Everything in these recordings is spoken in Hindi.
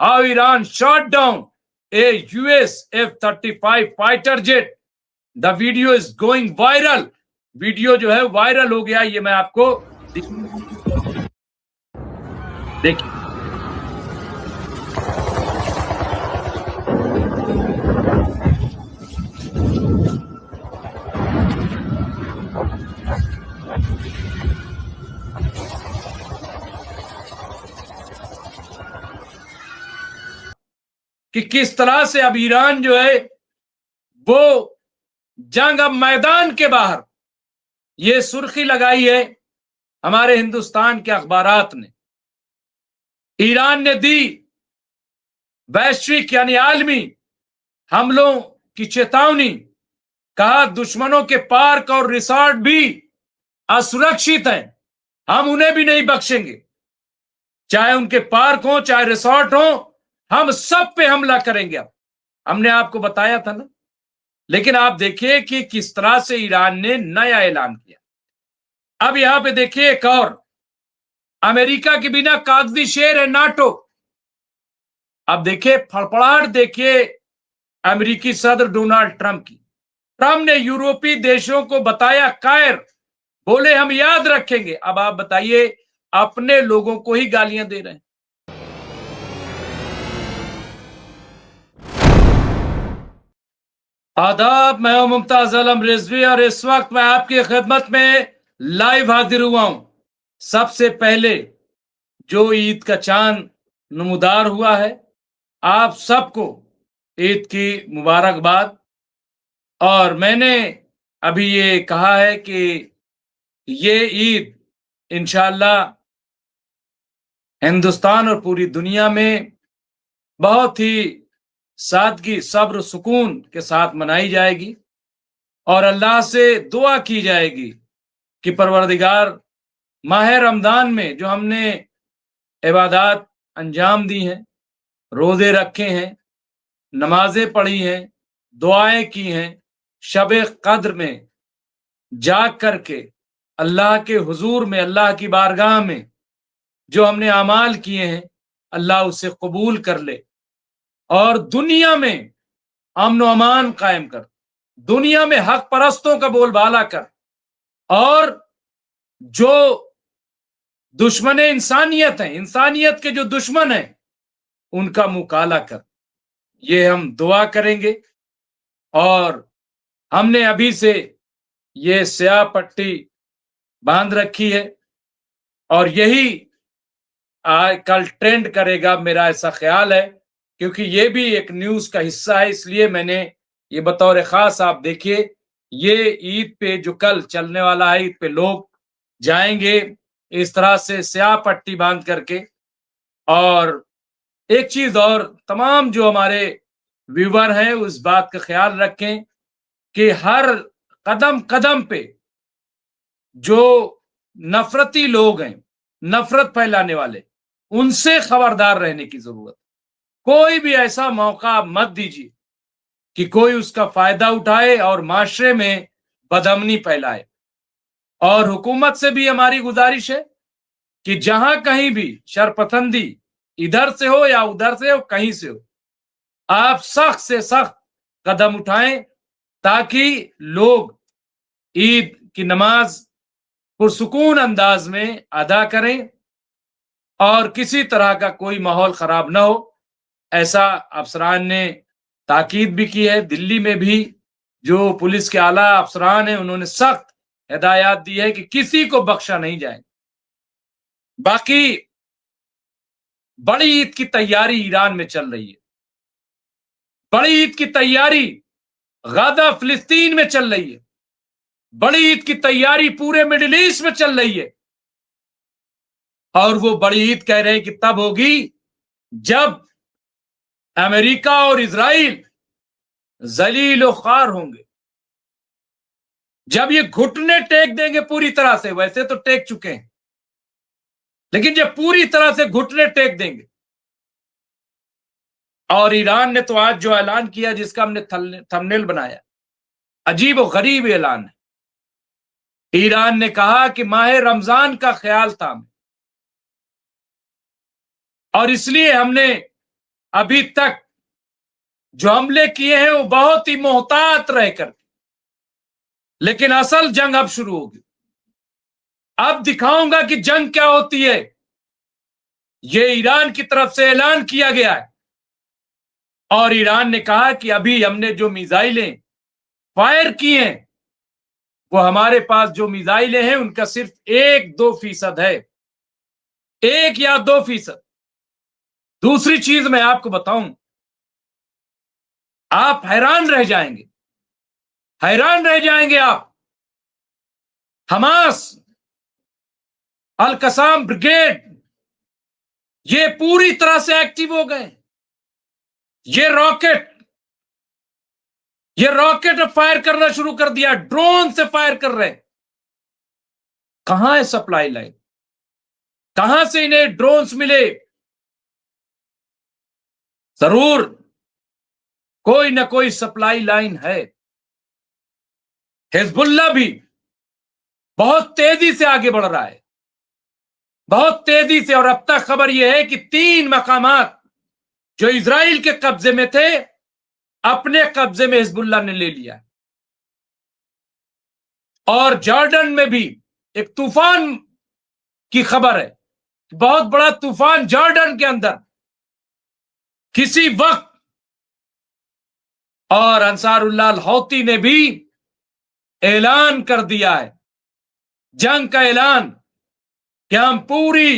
how Iran shot down a US F-35 fighter jet. The video is going viral. Video जो है वायरल हो गया, ये मैं आपको देखिए। कि किस तरह से अब ईरान जो है वो जंग अब मैदान के बाहर, ये सुर्खी लगाई है हमारे हिंदुस्तान के अखबारात ने। ईरान ने दी वैश्विक यानी आलमी हमलों की चेतावनी, कहा दुश्मनों के पार्क और रिसोर्ट भी असुरक्षित हैं, हम उन्हें भी नहीं बख्शेंगे, चाहे उनके पार्क हो चाहे रिसोर्ट हो, हम सब पे हमला करेंगे। अब हमने आपको बताया था ना, लेकिन आप देखिए कि किस तरह से ईरान ने नया ऐलान किया। अब यहां पे देखिए एक और, अमेरिका के बिना कागजी शेर है नाटो। अब देखिए फड़फड़ाहट, देखिए अमेरिकी सदर डोनाल्ड ट्रंप की। ट्रंप ने यूरोपीय देशों को बताया कायर, बोले हम याद रखेंगे। अब आप बताइए, अपने लोगों को ही गालियां दे रहे हैं। आदाब, मैं हूं मुमताज आलम रिजवी और इस वक्त मैं आपकी खिदमत में लाइव हाजिर हुआ हूं। सबसे पहले जो ईद का चांद नमूदार हुआ है, आप सबको ईद की मुबारकबाद। और मैंने अभी ये कहा है कि ये ईद इंशाअल्लाह हिंदुस्तान और पूरी दुनिया में बहुत ही सादगी, सब्र, सुकून के साथ मनाई जाएगी और अल्लाह से दुआ की जाएगी कि परवरदिगार माह रमजान में जो हमने इबादत अंजाम दी हैं, रोजे रखे हैं, नमाजें पढ़ी हैं, दुआएं की हैं, शब कद्र में जाग करके अल्लाह के हुजूर में, अल्लाह की बारगाह में जो हमने अमाल किए हैं, अल्लाह उसे कबूल कर ले और दुनिया में अमन व अमान कायम कर, दुनिया में हक परस्तों का बोलबाला कर और जो दुश्मन इंसानियत हैं, इंसानियत के जो दुश्मन हैं, उनका मुकाला कर। ये हम दुआ करेंगे और हमने अभी से ये स्याह पट्टी बांध रखी है और यही कल ट्रेंड करेगा, मेरा ऐसा ख्याल है, क्योंकि ये भी एक न्यूज का हिस्सा है। इसलिए मैंने ये बतौर खास, आप देखिए ये ईद पे जो कल चलने वाला है, ईद पे लोग जाएंगे इस तरह से स्याह पट्टी बांध करके। और एक चीज और, तमाम जो हमारे व्यूवर हैं उस बात का ख्याल रखें कि हर कदम कदम पे जो नफरती लोग हैं, नफरत फैलाने वाले, उनसे खबरदार रहने की जरूरत। कोई भी ऐसा मौका मत दीजिए कि कोई उसका फायदा उठाए और माशरे में बदअमनी फैलाए। और हुकूमत से भी हमारी गुजारिश है कि जहां कहीं भी शरपसंदी, इधर से हो या उधर से हो, कहीं से हो, आप सख्त से सख्त कदम उठाएं ताकि लोग ईद की नमाज पुरसुकून अंदाज में अदा करें और किसी तरह का कोई माहौल खराब ना हो। ऐसा अफसरान ने ताकीद भी की है। दिल्ली में भी जो पुलिस के आला अफसरान हैं, उन्होंने सख्त हिदायत दी है कि किसी को बख्शा नहीं जाए। बाकी बड़ी ईद की तैयारी ईरान में चल रही है, बड़ी ईद की तैयारी गाजा फिलिस्तीन में चल रही है, बड़ी ईद की तैयारी पूरे मिडिल ईस्ट में चल रही है। और वो बड़ी ईद कह रहे हैं कि तब होगी जब अमेरिका और इजराइल जलील और ख्वार होंगे, जब ये घुटने टेक देंगे पूरी तरह से। वैसे तो टेक चुके हैं, लेकिन जब पूरी तरह से घुटने टेक देंगे। और ईरान ने तो आज जो ऐलान किया, जिसका हमने थंबनेल बनाया, अजीब और गरीब ऐलान है। ईरान ने कहा कि माह रमजान का ख्याल था और इसलिए हमने अभी तक जो हमले किए हैं वो बहुत ही मोहतात रहकर, लेकिन असल जंग अब शुरू होगी। अब दिखाऊंगा कि जंग क्या होती है। ये ईरान की तरफ से ऐलान किया गया है और ईरान ने कहा कि अभी हमने जो मिसाइलें फायर की हैं, वो हमारे पास जो मिसाइलें हैं उनका सिर्फ 1-2% है, 1 या 2%। दूसरी चीज मैं आपको बताऊं, आप हैरान रह जाएंगे, हैरान रह जाएंगे आप। हमास, अल कसाम ब्रिगेड, ये पूरी तरह से एक्टिव हो गए। ये रॉकेट फायर करना शुरू कर दिया, ड्रोन से फायर कर रहे हैं। कहां है सप्लाई लाइन? कहां से इन्हें ड्रोन्स मिले? जरूर कोई ना कोई सप्लाई लाइन है। हिजबुल्ला भी बहुत तेजी से आगे बढ़ रहा है, बहुत तेजी से। और अब तक खबर यह है कि 3 मकामात जो इजराइल के कब्जे में थे, अपने कब्जे में हिजबुल्ला ने ले लिया। और जॉर्डन में भी एक तूफान की खबर है, बहुत बड़ा तूफान जॉर्डन के अंदर किसी वक्त। और अंसारुल्लाह हौती ने भी ऐलान कर दिया है, जंग का ऐलान, कि हम पूरी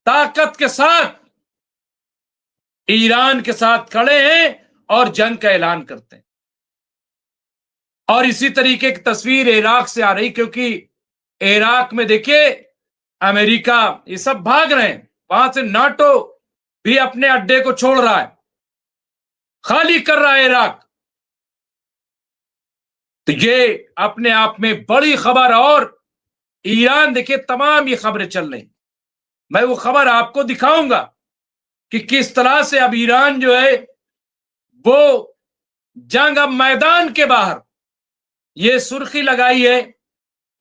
ताकत के साथ ईरान के साथ खड़े हैं और जंग का ऐलान करते हैं। और इसी तरीके की तस्वीर इराक से आ रही, क्योंकि इराक में देखिए अमेरिका ये सब भाग रहे हैं, वहां से नाटो भी अपने अड्डे को छोड़ रहा है, खाली कर रहा है इराक। तो ये अपने आप में बड़ी खबर। और ईरान देखिए, तमाम ये खबरें चल रही, मैं वो खबर आपको दिखाऊंगा कि किस तरह से अब ईरान जो है वो जंग अब मैदान के बाहर, ये सुर्खी लगाई है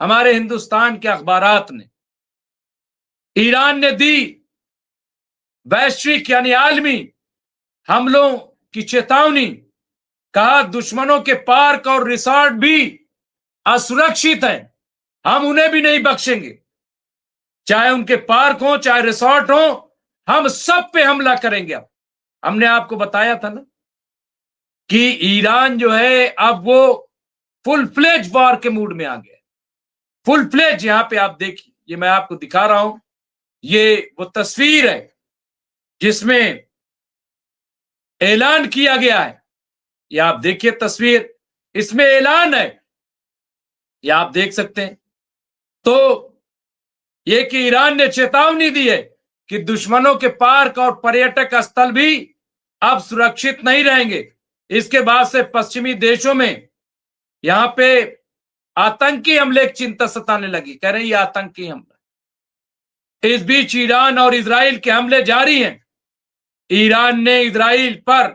हमारे हिंदुस्तान के अखबारात ने। ईरान ने दी वैश्विक यानी आलमी हमलों की चेतावनी, कहा दुश्मनों के पार्क और रिसोर्ट भी असुरक्षित हैं, हम उन्हें भी नहीं बख्शेंगे, चाहे उनके पार्क हो चाहे रिसोर्ट हो, हम सब पे हमला करेंगे। अब हमने आपको बताया था ना कि ईरान जो है अब वो फुल फ्लेज वॉर के मूड में आ गया, फुल फ्लेज। यहां पे आप देखिए, ये मैं आपको दिखा रहा हूं, ये वो तस्वीर है जिसमें ऐलान किया गया है। ये आप देखिए तस्वीर, इसमें ऐलान है, ये आप देख सकते हैं। तो ये कि ईरान ने चेतावनी दी है कि दुश्मनों के पार्क और पर्यटक स्थल भी अब सुरक्षित नहीं रहेंगे। इसके बाद से पश्चिमी देशों में यहां पे आतंकी हमले की चिंता सताने लगी, कह रहे हैं ये आतंकी हमला। इस बीच ईरान और इजराइल के हमले जारी हैं। ईरान ने इजराइल पर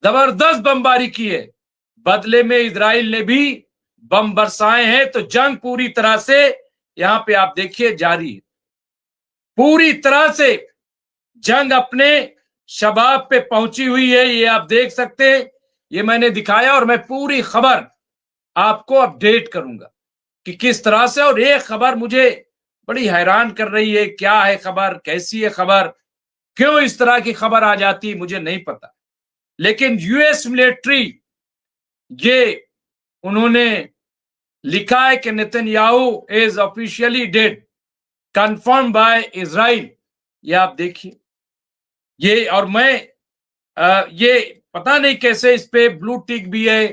जबरदस्त बमबारी की है, बदले में इजराइल ने भी बम बरसाए हैं। तो जंग पूरी तरह से यहां पे आप देखिए जारी है, पूरी तरह से जंग अपने शबाब पे पहुंची हुई है। ये आप देख सकते हैं, ये मैंने दिखाया और मैं पूरी खबर आपको अपडेट करूंगा कि किस तरह से। और ये खबर मुझे बड़ी हैरान कर रही है, क्या है खबर, कैसी है खबर, क्यों इस तरह की खबर आ जाती मुझे नहीं पता। लेकिन यूएस मिलिट्री, ये उन्होंने लिखा है कि Netanyahu is officially dead, confirm by Israel. ये आप देखिए, ये और मैं ये पता नहीं कैसे इस पे ब्लू टिक भी है।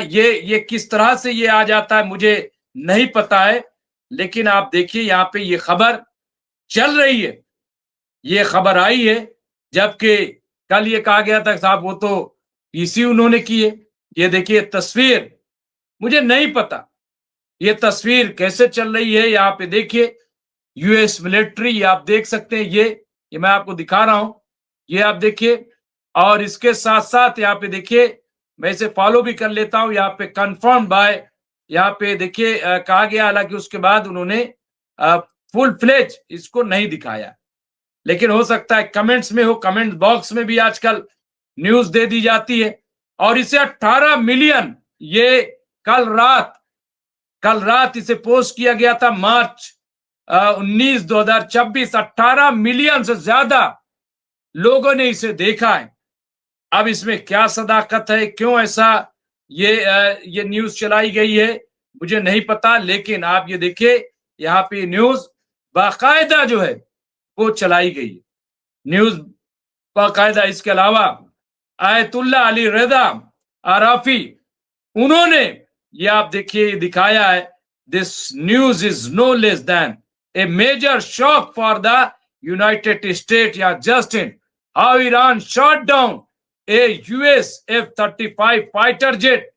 ये किस तरह से ये आ जाता है मुझे नहीं पता है, लेकिन आप देखिए यहाँ पे ये खबर चल रही है, ये खबर आई है। जबकि कल ये कहा गया था साहब वो तो पीसी उन्होंने की है। ये देखिए तस्वीर, मुझे नहीं पता ये तस्वीर कैसे चल रही है। यहाँ पे देखिए यूएस मिलिट्री, आप देख सकते हैं, ये मैं आपको दिखा रहा हूं, ये आप देखिए। और इसके साथ साथ यहाँ पे देखिए, मैं इसे फॉलो भी कर लेता हूं, यहाँ पे कंफर्म बाय, यहाँ पे देखिए कहा गया। हालांकि उसके बाद उन्होंने फुल फ्लेज इसको नहीं दिखाया। लेकिन हो सकता है कमेंट्स में हो, कमेंट बॉक्स में भी आजकल न्यूज दे दी जाती है। और इसे 18 मिलियन, ये कल रात इसे पोस्ट किया गया था, मार्च 19 2026। 18 मिलियन से ज्यादा लोगों ने इसे देखा है। अब इसमें क्या सदाकत है, क्यों ऐसा ये न्यूज चलाई गई है, मुझे नहीं पता। लेकिन आप ये देखिए, यहाँ पे न्यूज बाकायदा जो है वो चलाई गई है, न्यूज बाकायदा। इसके अलावा आयतुल्ला अली रजा आराफी, उन्होंने ये आप देखिए दिखाया है, this news is no less than a major shock for the United State या just in how Iran shot down a US F-35 fighter jet.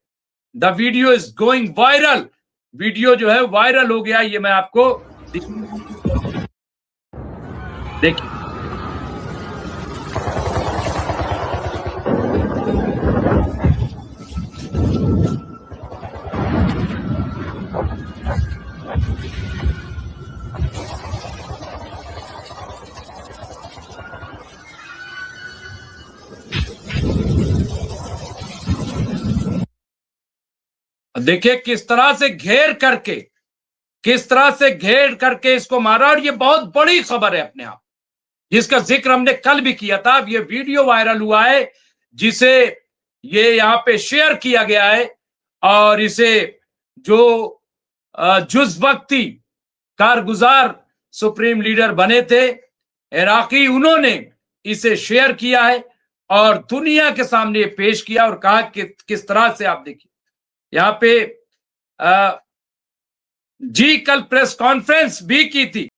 The video is going viral, video जो है वायरल हो गया। ये मैं आपको देखिए, देखिए किस तरह से घेर करके इसको मारा। और ये बहुत बड़ी खबर है अपने आप, जिसका जिक्र हमने कल भी किया था। अब ये वीडियो वायरल हुआ है, जिसे ये यहाँ पे शेयर किया गया है, और इसे जो जुज वक्ती कारगुजार सुप्रीम लीडर बने थे इराकी, उन्होंने इसे शेयर किया है और दुनिया के सामने पेश किया और कहा कि किस तरह से। आप देखिए यहाँ पे जी कल प्रेस कॉन्फ्रेंस भी की थी।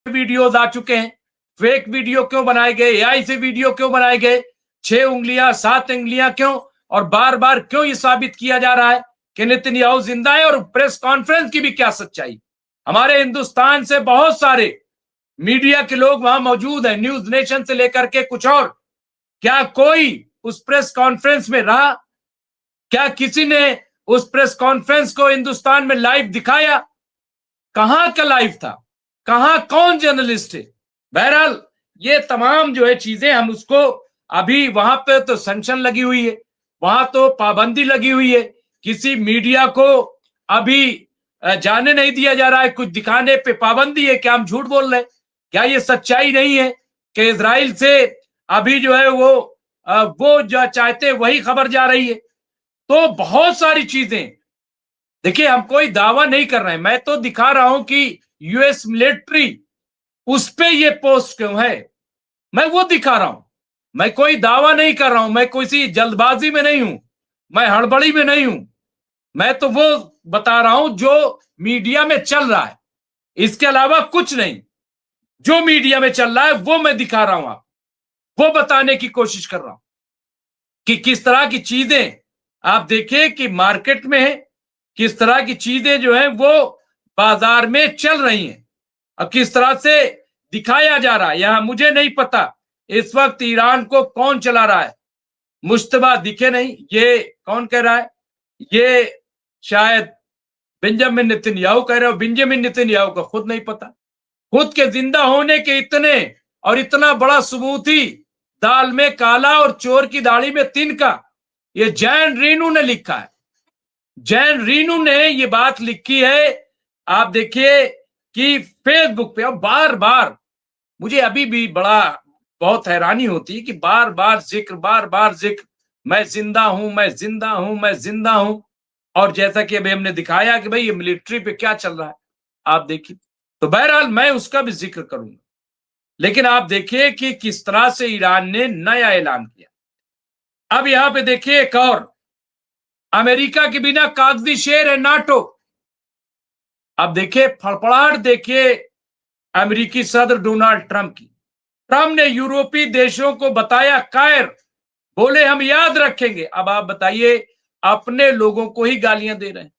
वीडियोज आ चुके हैं, फेक वीडियो क्यों बनाए गए, एआई से वीडियो क्यों बनाए गए, 6 उंगलियां 7 उंगलियां क्यों, और बार बार क्यों ये साबित किया जा रहा है कि नेतन्याहू जिंदा है। और प्रेस कॉन्फ्रेंस की भी क्या सच्चाई। हमारे हिंदुस्तान से बहुत सारे मीडिया के लोग वहां मौजूद हैं, न्यूज नेशन से लेकर के कुछ और। क्या कोई उस प्रेस कॉन्फ्रेंस में रहा? क्या किसी ने उस प्रेस कॉन्फ्रेंस को हिंदुस्तान में लाइव दिखाया? कहां का लाइव था, कहां कौन जर्नलिस्ट है? बहरहाल ये तमाम जो है चीजें हम उसको, अभी वहां पे तो सैंक्शन लगी हुई है, वहां तो पाबंदी लगी हुई है, किसी मीडिया को अभी जाने नहीं दिया जा रहा है, कुछ दिखाने पे पाबंदी है। क्या हम झूठ बोल रहे हैं? क्या ये सच्चाई नहीं है कि इजराइल से अभी जो है वो जो चाहते वही खबर जा रही है? तो बहुत सारी चीजें, देखिए हम कोई दावा नहीं कर रहे हैं, मैं तो दिखा रहा हूं कि यूएस मिलिट्री उस पे ये पोस्ट क्यों है, मैं वो दिखा रहा हूं। मैं कोई दावा नहीं कर रहा हूं, मैं किसी जल्दबाजी में नहीं हूं, मैं हड़बड़ी में नहीं हूं, मैं तो वो बता रहा हूं जो मीडिया में चल रहा है, इसके अलावा कुछ नहीं। जो मीडिया में चल रहा है वो मैं दिखा रहा हूं, आप वो बताने की कोशिश कर रहा हूं कि किस तरह की चीजें आप देखिए कि मार्केट में किस तरह की चीजें जो है वो बाजार में चल रही हैं, अब किस तरह से दिखाया जा रहा है। यहां मुझे नहीं पता इस वक्त ईरान को कौन चला रहा है, मुश्तबा दिखे नहीं, ये कौन कह रहा है? ये शायद बेंजामिन नेतन्याहू कह रहे हो। बेंजामिन नेतन्याहू को खुद नहीं पता, खुद के जिंदा होने के इतने और इतना बड़ा सबूत ही दाल में काला और चोर की दाढ़ी में तिनका, ये जैन रीनू ने लिखा है। जैन रीनू ने ये बात लिखी है, आप देखिए कि फेसबुक पे। और बार बार मुझे अभी भी बहुत हैरानी होती है कि बार बार जिक्र, मैं जिंदा हूं, मैं जिंदा हूं, मैं जिंदा हूं। और जैसा कि अभी हमने दिखाया कि भाई ये मिलिट्री पे क्या चल रहा है, आप देखिए। तो बहरहाल मैं उसका भी जिक्र करूंगा, लेकिन आप देखिए कि किस तरह से ईरान ने नया ऐलान किया। अब यहां पे देखिए एक और, अमेरिका के बिना कागजी शेर है नाटो। अब देखिए फड़फड़ाहट देखिए अमेरिकी सदर डोनाल्ड ट्रंप की। ट्रंप ने यूरोपीय देशों को बताया कायर, बोले हम याद रखेंगे। अब आप बताइए, अपने लोगों को ही गालियां दे रहे हैं,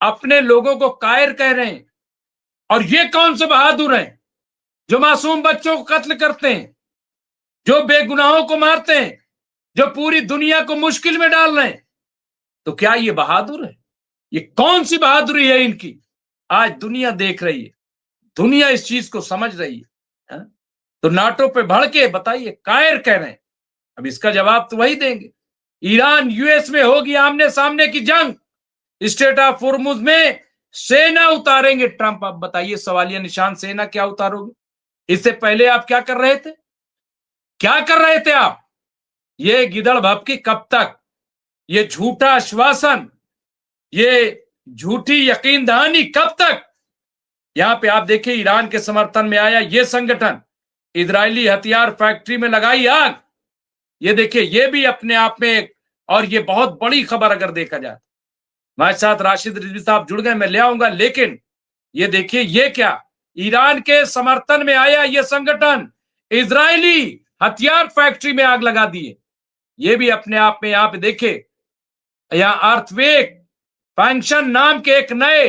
अपने लोगों को कायर कह रहे हैं। और ये कौन से बहादुर हैं जो मासूम बच्चों को कत्ल करते हैं, जो बेगुनाहों को मारते हैं, जो पूरी दुनिया को मुश्किल में डाल रहे हैं? तो क्या ये बहादुर है? ये कौन सी बहादुरी है इनकी आज दुनिया देख रही है, दुनिया इस चीज को समझ रही है? तो नाटो पे भड़ के बताइए कायर कह रहे हैं, अब इसका जवाब तो वही देंगे। ईरान यूएस में होगी आमने सामने की जंग, स्टेट ऑफ होर्मुज में सेना उतारेंगे ट्रंप। अब बताइए सवालिया निशान, सेना क्या उतारोगे? इससे पहले आप क्या कर रहे थे? क्या कर रहे थे आप? ये गिदड़ भपकी कब तक? ये झूठा आश्वासन, ये झूठी यकीन दहानी कब तक? यहां पे आप देखिए ईरान के समर्थन में आया ये संगठन, इजरायली हथियार फैक्ट्री में लगाई आग। ये देखिए ये भी अपने आप में, और ये बहुत बड़ी खबर अगर देखा जाए। हमारे साथ राशिद रिजवी साहब जुड़ गए, मैं ले आऊंगा, लेकिन ये देखिए ये क्या, ईरान के समर्थन में आया ये संगठन इजरायली हथियार फैक्ट्री में आग लगा दिए। ये भी अपने आप में, यहां पे देखिए, यहां अर्थवेक फंक्शन नाम के एक नए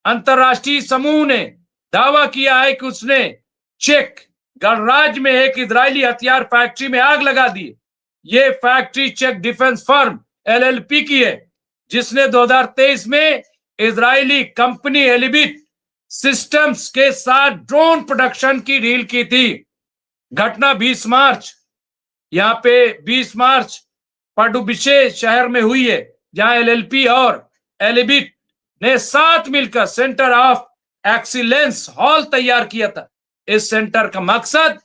अंतरराष्ट्रीय समूह ने दावा किया है कि उसने चेक गणराज्य में एक इजरायली हथियार फैक्ट्री में आग लगा दी। ये factory check defence firm LLP की है, जिसने 2023 में इजरायली कंपनी एलिबिट सिस्टम्स के साथ ड्रोन प्रोडक्शन की डील की थी। घटना 20 मार्च, यहां पे 20 मार्च पार्डुबिशे शहर में हुई है, जहां एलएलपी और एलिबिट ने साथ मिलकर सेंटर ऑफ एक्सीलेंस हॉल तैयार किया था। इस सेंटर का मकसद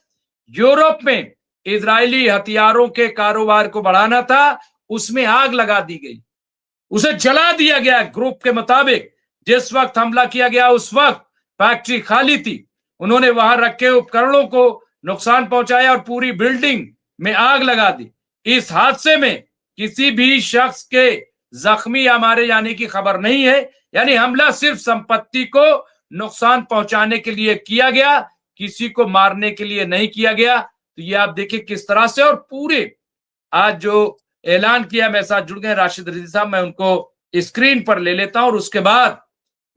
यूरोप में इजरायली हथियारों के कारोबार को बढ़ाना था। उसमें आग लगा दी गई, उसे जला दिया गया। ग्रुप के मुताबिक जिस वक्त हमला किया गया उस वक्त फैक्ट्री खाली थी। उन्होंने वहां रखे उपकरणों को नुकसान पहुंचाया और पूरी बिल्डिंग में आग लगा दी। इस हादसे में किसी भी शख्स के जख्मी या मारे जाने की खबर नहीं है, यानी हमला सिर्फ संपत्ति को नुकसान पहुंचाने के लिए किया गया, किसी को मारने के लिए नहीं किया गया। तो ये आप देखिए किस तरह से, और पूरे आज जो ऐलान किया, मेरे साथ जुड़ गए राशिद रिजवी साहब, मैं उनको स्क्रीन पर ले लेता हूं और उसके बाद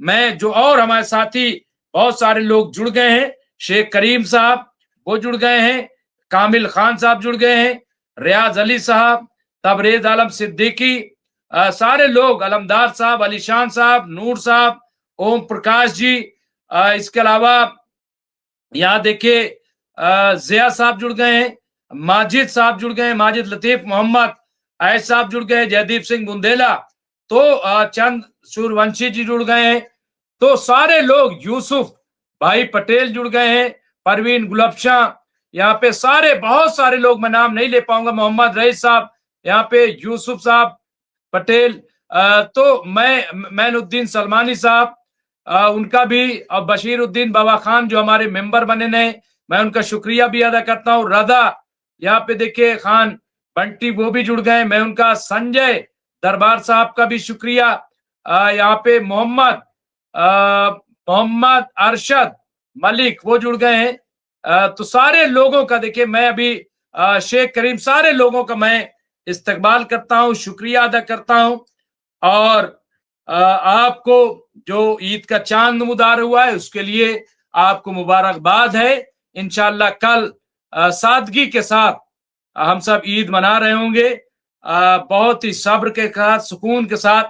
मैं जो और हमारे साथी बहुत सारे लोग जुड़ गए हैं, शेख करीम साहब वो जुड़ गए हैं, कामिल खान साहब जुड़ गए हैं, रियाज अली साहब, तबरेज आलम सिद्दीकी, सारे लोग, अलमदार साहब, अलीशान साहब, नूर साहब, ओम प्रकाश जी, इसके अलावा यहाँ देखिए जिया साहब जुड़ गए हैं, माजिद साहब जुड़ गए हैं, माजिद लतीफ मोहम्मद, ऐश साहब जुड़ गए, जयदीप सिंह बुंदेला, तो चंद सूर्यवंशी जी जुड़ गए हैं। तो सारे लोग, यूसुफ भाई पटेल जुड़ गए हैं, परवीन गुलबशाह, यहाँ पे सारे बहुत सारे लोग, मैं नाम नहीं ले पाऊंगा, मोहम्मद रईस साहब, यहाँ पे यूसुफ साहब पटेल, तो मैनुद्दीन सलमानी साहब, उनका भी, और बशीर उद्दीन बाबा खान जो हमारे मेंबर बने ने, मैं उनका शुक्रिया भी अदा करता हूँ। रदा, यहाँ पे देखिए खान बंटी वो भी जुड़ गए, मैं उनका, संजय दरबार साहब का भी शुक्रिया, यहाँ पे मोहम्मद अरशद मलिक वो जुड़ गए हैं। तो सारे लोगों का देखिए, मैं अभी शेख करीम, सारे लोगों का मैं इस्तकबाल करता हूँ, शुक्रिया अदा करता हूँ। और आपको जो ईद का चांद नमूदार हुआ है उसके लिए आपको मुबारकबाद है। इंशाअल्लाह कल सादगी के साथ हम सब ईद मना रहे होंगे, बहुत ही सब्र के साथ, सुकून के साथ।